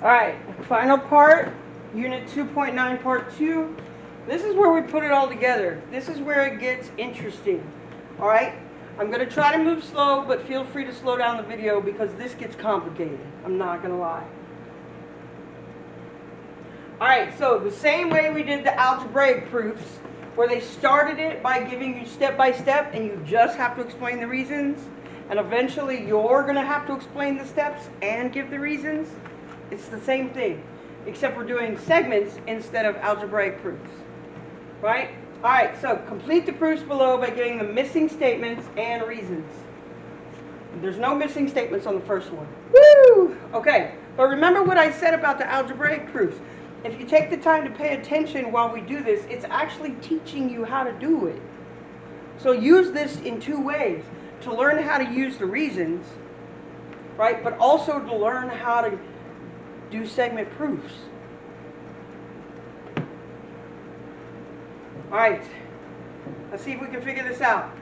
Alright, final part, Unit 2.9, Part 2. This is where we put it all together. This is where it gets interesting. Alright? I'm going to try to move slow, but feel free to slow down the video because this gets complicated. I'm not going to lie. Alright, so the same way we did the algebraic proofs, where they started it by giving you step by step and you just have to explain the reasons, and eventually you're going to have to explain the steps and give the reasons. It's the same thing, except we're doing segments instead of algebraic proofs. Right? Alright, so complete the proofs below by giving the missing statements and reasons. There's no missing statements on the first one. Woo! Okay, but remember what I said about the algebraic proofs. If you take the time to pay attention while we do this, it's actually teaching you how to do it. So use this in two ways. To learn how to use the reasons, right? But also to learn how to do segment proofs. Alright, let's see if we can figure this out.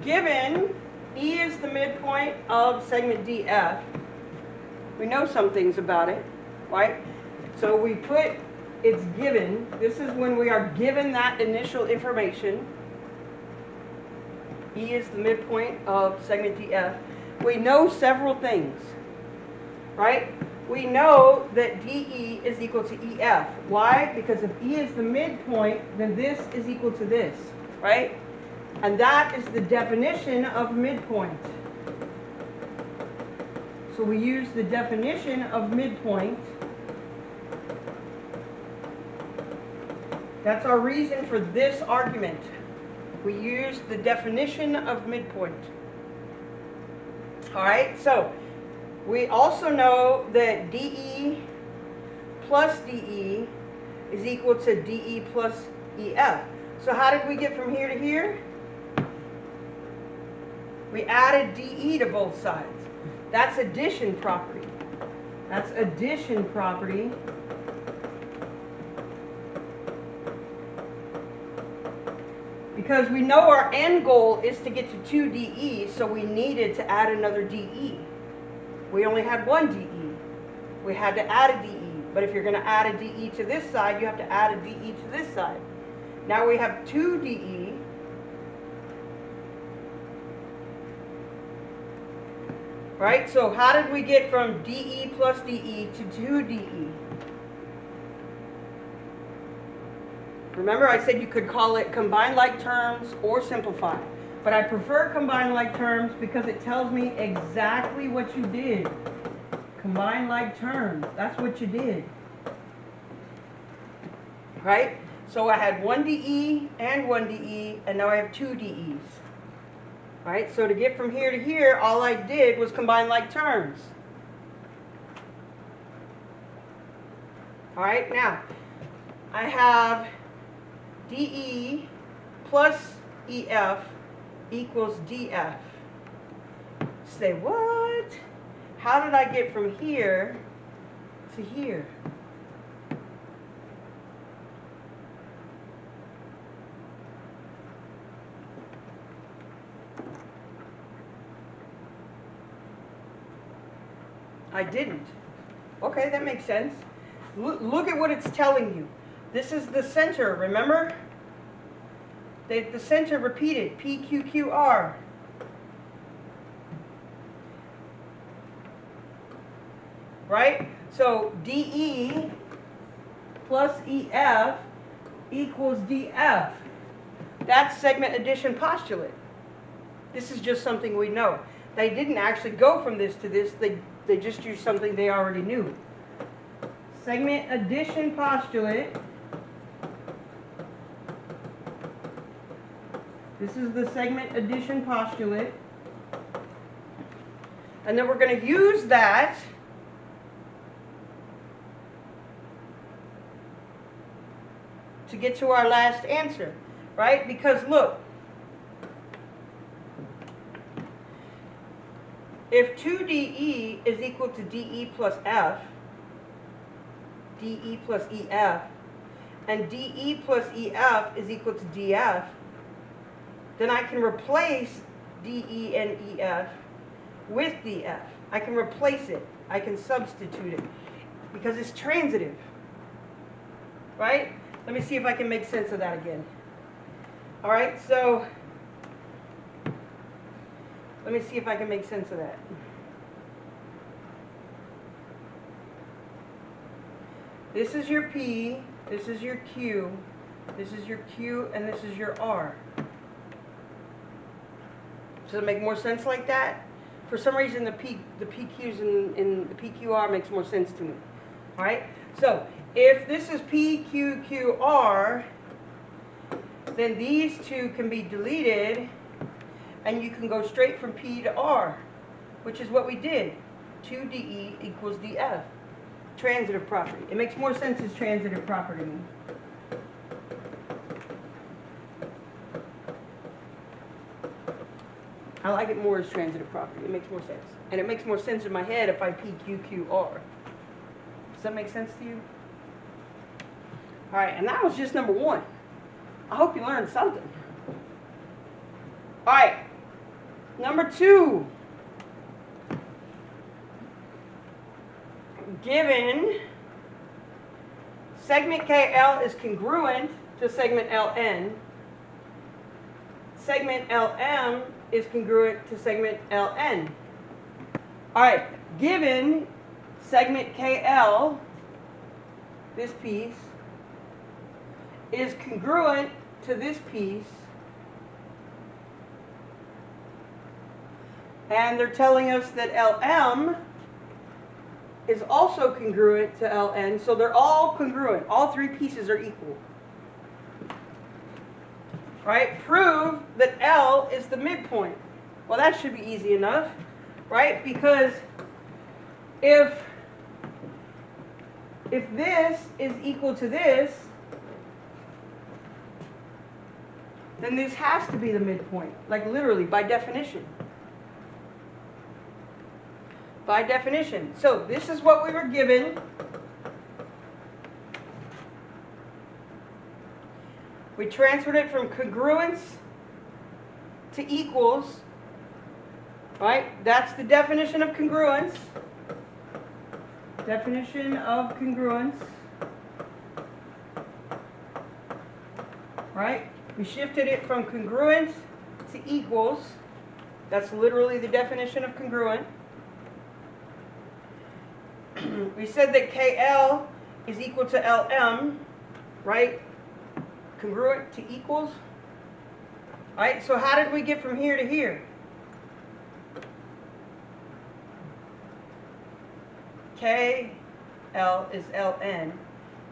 Given E is the midpoint of segment DF, we know some things about it, right? So we put it's given. This is when we are given that initial information. E is the midpoint of segment DF. We know several things, right? We know that DE is equal to EF. Why? Because if E is the midpoint, then this is equal to this, right? And that is the definition of midpoint. So we use the definition of midpoint. That's our reason for this argument. We use the definition of midpoint. All right, so we also know that DE plus DE is equal to DE plus EF. So how did we get from here to here? We added DE to both sides. That's addition property. That's addition property. Because we know our end goal is to get to 2 DE, so we needed to add another DE. We only had one DE. We had to add a DE. But if you're going to add a DE to this side, you have to add a DE to this side. Now we have 2 DE. Right? So how did we get from DE plus DE to 2 DE? Remember I said you could call it combine like terms or simplify. But I prefer combine like terms because it tells me exactly what you did. Combine like terms. That's what you did. Right? So I had 1 DE and 1 DE, and now I have 2 DEs. Right? So to get from here to here, all I did was combine like terms. Alright, now I have DE plus EF equals DF. Say, what? How did I get from here to here? I didn't. Okay, that makes sense. Look at what it's telling you. This is the center, remember? The center repeated, PQQR. Right? So DE plus EF equals DF. That's segment addition postulate. This is just something we know. They didn't actually go from this to this. They just used something they already knew. Segment addition postulate. This is the segment addition postulate. And then we're going to use that to get to our last answer, right? Because look, if 2DE is equal to DE plus F, DE plus EF, and DE plus EF is equal to DF, then I can replace DE and EF with DF. I can replace it. I can substitute it. because it's transitive, right? Let me see if I can make sense of that again. All right, so let me see if I can make sense of that. This is your P, this is your Q, this is your Q, and this is your R. Does it make more sense like that? For some reason, the PQs and the PQR makes more sense to me. All right? So, if this is PQQR, then these two can be deleted, and you can go straight from P to R, which is what we did. 2DE equals DF. Transitive property. It makes more sense as transitive property. I like it more as transitive property. It makes more sense. And it makes more sense in my head if I PQQR. Does that make sense to you? All right, and that was just number one. I hope you learned something. All right, number two. Given segment KL is congruent to segment LN, segment LM is congruent to segment LN. All right, given segment KL, this piece, is congruent to this piece, and they're telling us that LM is also congruent to LN, so they're all congruent. All three pieces are equal. Right? Prove that L is the midpoint. Well, that should be easy enough, right? Because if this is equal to this, then this has to be the midpoint, like literally, by definition. By definition. So this is what we were given. We transferred it from congruence to equals, right? That's the definition of congruence. Definition of congruence. Right? We shifted it from congruence to equals. That's literally the definition of congruent. We said that KL is equal to LM, right? Congruent to equals. Right? So how did we get from here to here? KL is LN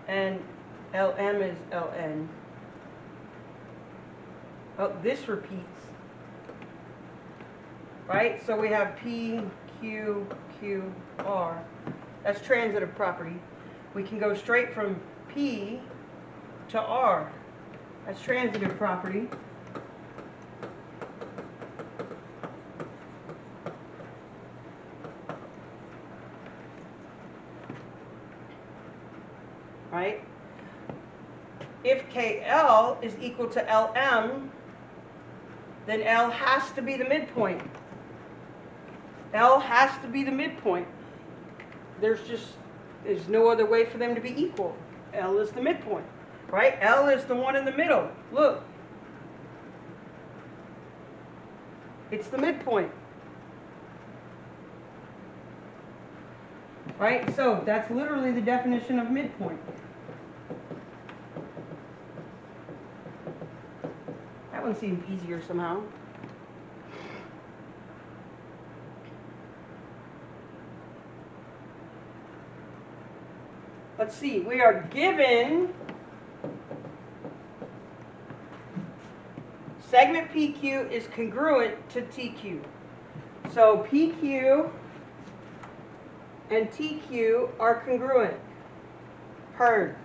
and LM is LN. Oh, this repeats. Right? So we have P, Q, Q, R. That's transitive property. We can go straight from P to R. That's transitive property. Right? If KL is equal to LM, then L has to be the midpoint. L has to be the midpoint. There's no other way for them to be equal. L is the midpoint, right? L is the one in the middle. Look. It's the midpoint. Right? So that's literally the definition of midpoint. That one seemed easier somehow. Let's see, we are given segment PQ is congruent to TQ. So PQ and TQ are congruent. Heard,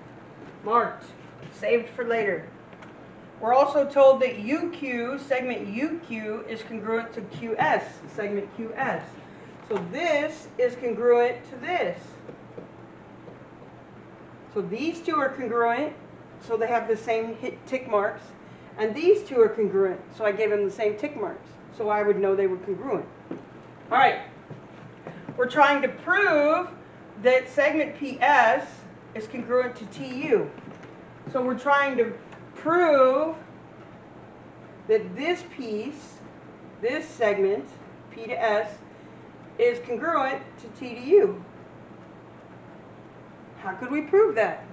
marked, saved for later. We're also told that UQ, segment UQ, is congruent to QS, segment QS. So this is congruent to this. So these two are congruent, so they have the same tick marks. And these two are congruent, so I gave them the same tick marks. So I would know they were congruent. All right. We're trying to prove that segment PS is congruent to TU. So we're trying to prove that this piece, this segment, P to S, is congruent to T to U. How could we prove that?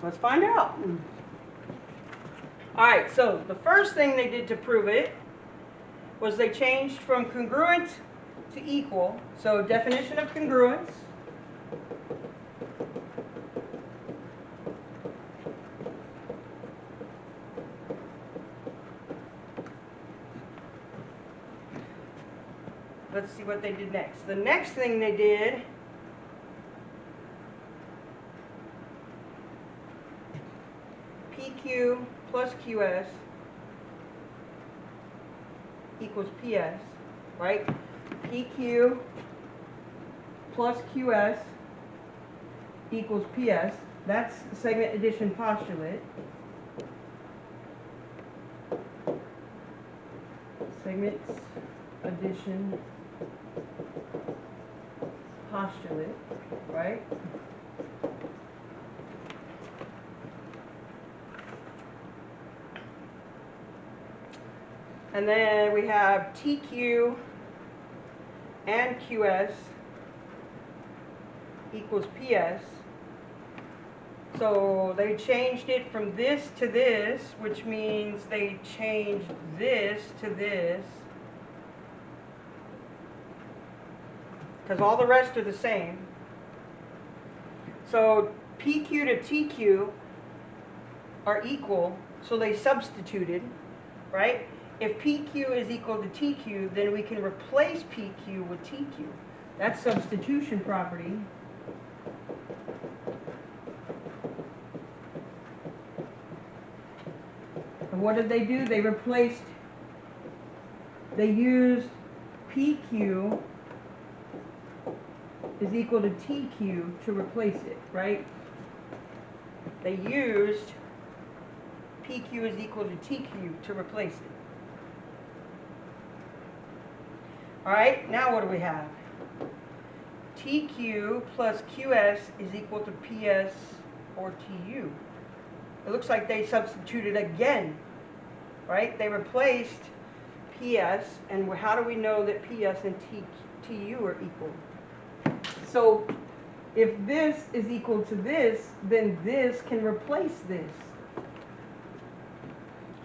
Let's find out. Alright, so the first thing they did to prove it was they changed from congruent to equal. So definition of congruence. Let's see what they did next. The next thing they did PQ plus QS equals PS, right? PQ plus QS equals PS. That's segment addition postulate. Segment addition postulate, right? And then we have TQ and QS equals PS. So they changed it from this to this, which means they changed this to this. Because all the rest are the same. So PQ to TQ are equal, so they substituted, right? If PQ is equal to TQ, then we can replace PQ with TQ. That's substitution property. And what did they do? They used PQ is equal to TQ to replace it, right? They used PQ is equal to TQ to replace it. Alright, now what do we have? TQ plus QS is equal to PS or TU. It looks like they substituted again, right? They replaced PS, and how do we know that PS and TU are equal? So if this is equal to this, then this can replace this.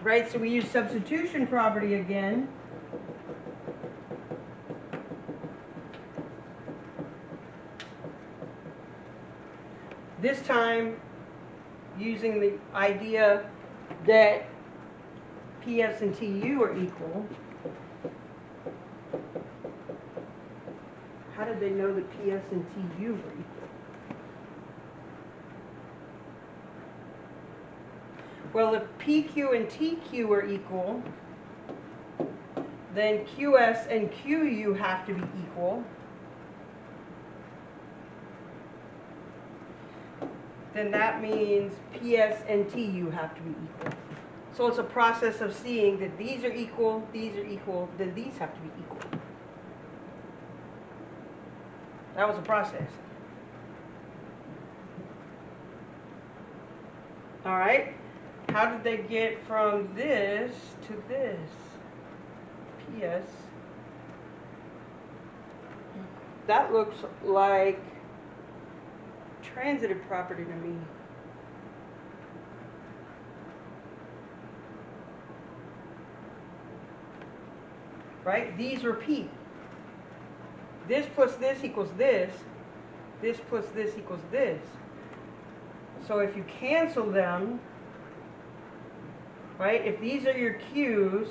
Right, so we use substitution property again. This time using the idea that PS and TU are equal. How did they know that PS and TU were equal? Well, if PQ and TQ are equal, then QS and QU have to be equal. Then that means PS and TU have to be equal. So it's a process of seeing that these are equal, then these have to be equal. That was a process. All right. How did they get from this to this? PS. That looks like transitive property to me. Right? These repeat. This plus this equals this. This plus this equals this. So if you cancel them, right? If these are your Q's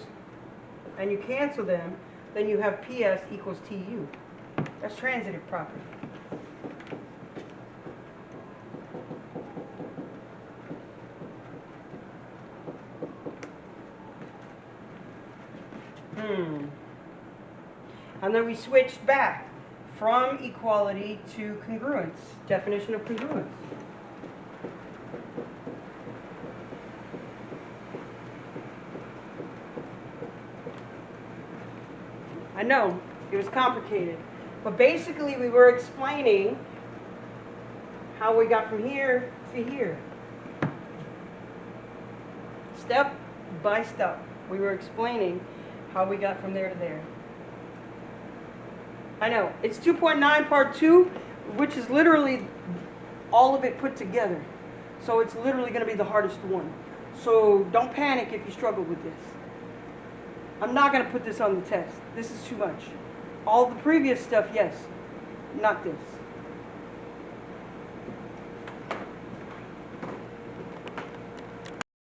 and you cancel them, then you have PS equals TU. That's transitive property. And then we switched back from equality to congruence, definition of congruence. I know, It was complicated. But basically we were explaining how we got from here to here. Step by step. We were explaining how we got from there to there. I know, it's 2.9 part 2, which is literally all of it put together. So it's literally going to be the hardest one. So don't panic if you struggle with this. I'm not going to put this on the test. This is too much. All the previous stuff, yes. Not this.